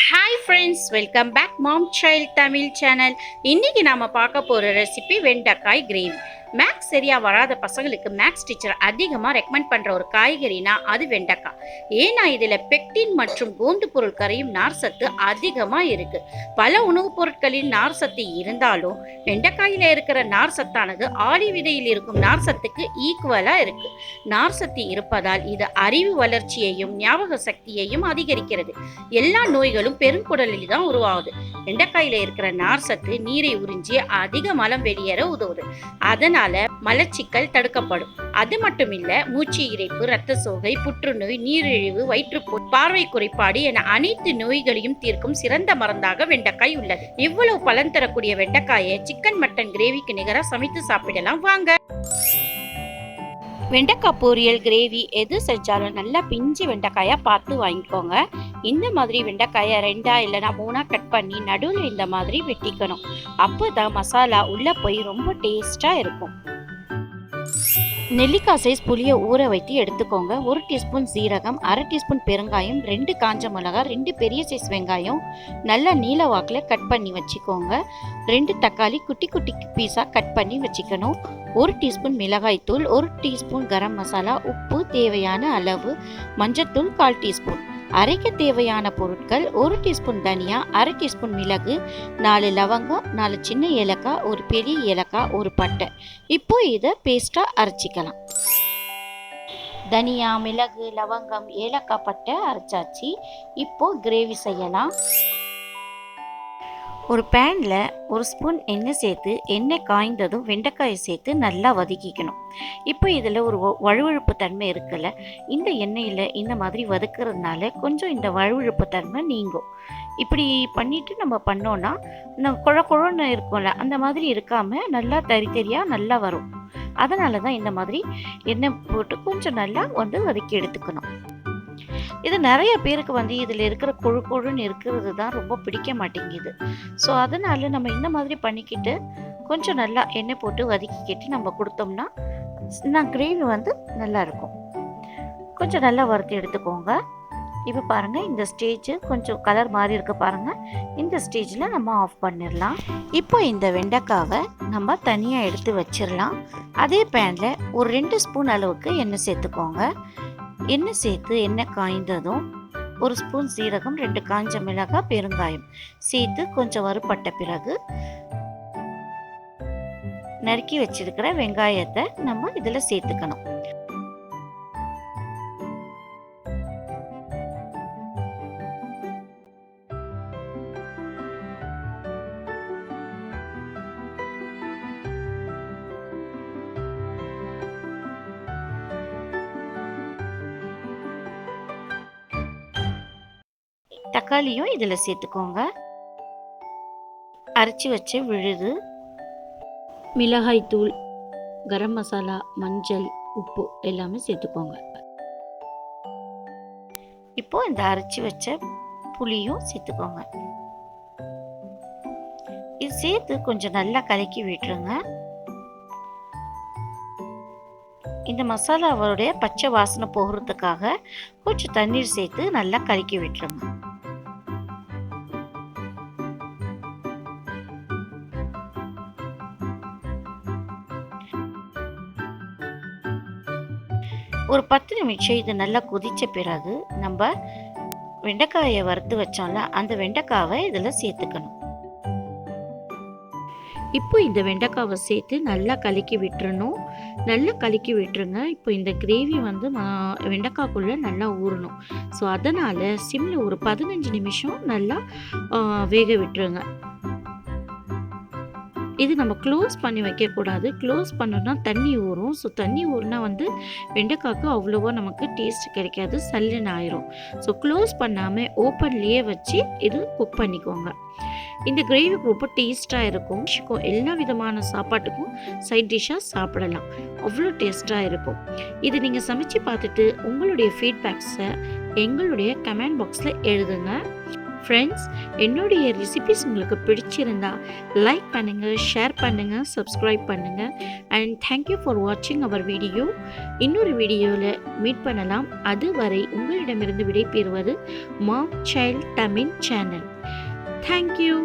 Hi friends, welcome back மாம் child Tamil channel. இன்னைக்கு நாம பார்க்க போற ரெசிபி வெண்டைக்காய் கிரேவி. மேக்ஸ் சரியா வராத பசங்களுக்கு மேக்ஸ் டீச்சர் அதிகமாக ரெக்கமெண்ட் பண்ற ஒரு காய்கறினா அது வெண்டைக்காய். ஏன்னா இதுல பெக்டின் மற்றும் கோந்து பொருள் கரையும் நார் சத்து அதிகமாக இருக்கு. பல உணவுப் பொருட்களில் நார் சத்து இருந்தாலும் வெண்டைக்காயில இருக்கிற நார் சத்தானது ஆளி விதையில் இருக்கும் நார் சத்துக்கு ஈக்குவலா இருக்கு. நார் சத்து இருப்பதால் இது அறிவு வளர்ச்சியையும் ஞாபக சக்தியையும் அதிகரிக்கிறது. எல்லா நோய்களும் பெருங்குடலில் தான் உருவாகுது. வெண்டைக்காயில இருக்கிற நார் சத்து நீரை உறிஞ்சி அதிக மலம் வெளியேற உதவுது. அதனால மலச்சிக்கல் தடுக்கப்படும். அது மட்டும் இல்ல, மூச்சு இரைப்பு, இரத்த சோகை, புற்றுநோய், நீரிழிவு, வயிற்றுப்போக்கு, பார்வை குறைபாடு என அனைத்து நோய்களையும் தீர்க்கும் சிறந்த மருந்தாக வெண்டைக்காய் உள்ளது. இவ்வளவு பலன் தரக்கூடிய வெண்டைக்காயை சிக்கன் மட்டன் கிரேவிக்கு நிகராக சமைத்து சாப்பிடலாம் வாங்க. வெண்டைக்காய் பொரியல், கிரேவி எது செஞ்சாலும் நல்லா பிஞ்சு வெண்டைக்காயாக பார்த்து வாங்கிக்கோங்க. இந்த மாதிரி வெண்டைக்காயை 2 இல்லைனா 3 கட் பண்ணி நடுவில் இந்த மாதிரி வெட்டிக்கணும். அப்போ தான் மசாலா உள்ளே போய் ரொம்ப டேஸ்ட்டாக இருக்கும். நெல்லிக்காய் சைஸ் புளியை ஊற வைத்து எடுத்துக்கோங்க. 1 டீஸ்பூன் சீரகம், 1/2 டீஸ்பூன் பெருங்காயம், 2 காஞ்ச மிளகாய், 2 பெரிய சைஸ் வெங்காயம் நல்லா நீல வாக்கில் கட் பண்ணி வச்சுக்கோங்க. 2 தக்காளி குட்டி குட்டி பீஸாக கட் பண்ணி வச்சுக்கணும். 1 டீஸ்பூன் மிளகாய் தூள், 1 டீஸ்பூன் கரம் மசாலா, உப்பு தேவையான அளவு, மஞ்சத்தூள் 1/4 டீஸ்பூன். அரைக்க தேவையான பொருட்கள்: 1 டீஸ்பூன் தனியா, 1/2 டீஸ்பூன் மிளகு, 4 லவங்கம், 4 சின்ன ஏலக்காய், 1 பெரிய ஏலக்காய், 1 பட்டை. இப்போ இதை பேஸ்டா அரைச்சிக்கலாம். தனியா, மிளகு, லவங்கம், ஏலக்காய், பட்டை அரைச்சாச்சு. இப்போ கிரேவி செய்யலாம். ஒரு பேனில் 1 ஸ்பூன் எண்ணெய் சேர்த்து, எண்ணெய் காய்ந்ததும் வெண்டைக்காயை சேர்த்து நல்லா வதக்கிக்கணும். இப்போ இதில் ஒரு வழுவழுப்பு தன்மை இருக்குல்ல, இந்த எண்ணெயில் இந்த மாதிரி வதக்குறதுனால கொஞ்சம் இந்த வழுவழுப்பு தன்மை நீங்கும். இப்படி பண்ணிட்டு நம்ம பண்ணோன்னா குழ குழன்னு இருக்கும்ல, அந்த மாதிரி இருக்காமல் நல்லா தரியாக நல்லா வரும். அதனால தான் இந்த மாதிரி எண்ணெய் போட்டு கொஞ்சம் நல்லா வதக்கி எடுத்துக்கணும். இது நிறைய பேருக்கு இதில் இருக்கிற கொழு கொழுன்னு இருக்கிறது தான் ரொம்ப பிடிக்க மாட்டேங்குது. ஸோ அதனால நம்ம இந்த மாதிரி பண்ணிக்கிட்டு கொஞ்சம் நல்லா எண்ணெய் போட்டு வதக்கிக்கிட்டு நம்ம கொடுத்தோம்னா கிரேவி நல்லா இருக்கும். கொஞ்சம் நல்லா வறுத்து எடுத்துக்கோங்க. இப்போ பாருங்கள், இந்த ஸ்டேஜ் கொஞ்சம் கலர் மாறி இருக்க பாருங்கள். இந்த ஸ்டேஜில் நம்ம ஆஃப் பண்ணிடலாம். இப்போ இந்த வெண்டைக்காவை நம்ம தனியாக எடுத்து வச்சிடலாம். அதே பேனில் ஒரு 2 ஸ்பூன் அளவுக்கு எண்ணெய் சேர்த்துக்கோங்க. எண்ணெய் சேர்த்து எண்ணெய் காய்ந்ததும் 1 ஸ்பூன் சீரகம், 2 காஞ்ச மிளகாய், பெருங்காயம் சேர்த்து கொஞ்சம் வறுபட்ட பிறகு நறுக்கி வச்சிருக்கிற வெங்காயத்தை நம்ம இதில் சேர்த்துக்கணும். தக்காளியும் இதில் சேர்த்துக்கோங்க. அரைச்சி வச்ச விழுது, மிளகாய் தூள், கரம் மசாலா, மஞ்சள், உப்பு எல்லாமே சேர்த்துக்கோங்க. இப்போ இந்த அரைச்சி வச்ச புளியும் சேர்த்துக்கோங்க. இது சேர்த்து கொஞ்சம் நல்லா கலக்கி விட்டுருங்க. இந்த மசாலாவோடைய பச்சை வாசனை போகிறதுக்காக கொஞ்சம் தண்ணீர் சேர்த்து நல்லா கலக்கி விட்டுருங்க. ஒரு 10 நிமிஷம் இது நல்லா கொதிச்ச பிறகு நம்ம வெண்டைக்காயை வறுத்து வச்சோம்ல, அந்த வெண்டைக்காவை இதில் சேர்த்துக்கணும். இப்போ இந்த வெண்டைக்காவை சேர்த்து நல்லா கலக்கி விட்டுறணும். நல்லா கலக்கி விட்டுருங்க. இப்போ இந்த கிரேவி வெண்டைக்காய்க்குள்ளே நல்லா ஊறணும். ஸோ அதனால் சிம்மில் ஒரு 15 நிமிஷம் நல்லா வேக விட்டுருங்க. இது நம்ம க்ளோஸ் பண்ணி வைக்கக்கூடாது. க்ளோஸ் பண்ணோன்னா தண்ணி ஊறும். ஸோ தண்ணி ஊறுனா வெண்டைக்காய்க்கு அவ்வளோவா நமக்கு டேஸ்ட் கிடைக்காது, சல்லுன்னு ஆயிரும். ஸோ க்ளோஸ் பண்ணாமல் ஓப்பன்லேயே வச்சு இது குக் பண்ணிக்கோங்க. இந்த கிரேவி ரொம்ப டேஸ்ட்டாக இருக்கும். எல்லா விதமான சாப்பாட்டுக்கும் சைட் டிஷ்ஷாக சாப்பிடலாம். அவ்வளோ டேஸ்ட்டாக இருக்கும். இது நீங்கள் சமைச்சு பார்த்துட்டு உங்களுடைய ஃபீட்பேக்ஸை எங்களுடைய கமெண்ட் பாக்ஸில் எழுதுங்க. ஃப்ரெண்ட்ஸ், என்னுடைய ரெசிபிஸ் உங்களுக்கு பிடிச்சிருந்தா லைக் பண்ணுங்கள், ஷேர் பண்ணுங்கள், சப்ஸ்கிரைப் பண்ணுங்கள். அண்ட் தேங்க்யூ ஃபார் வாட்சிங் அவர் வீடியோ. இன்னொரு வீடியோவில் மீட் பண்ணலாம். அதுவரை உங்களிடமிருந்து விடைபெறுவது மாம் சைல்ட் தமிழ் சேனல். தேங்க்யூ.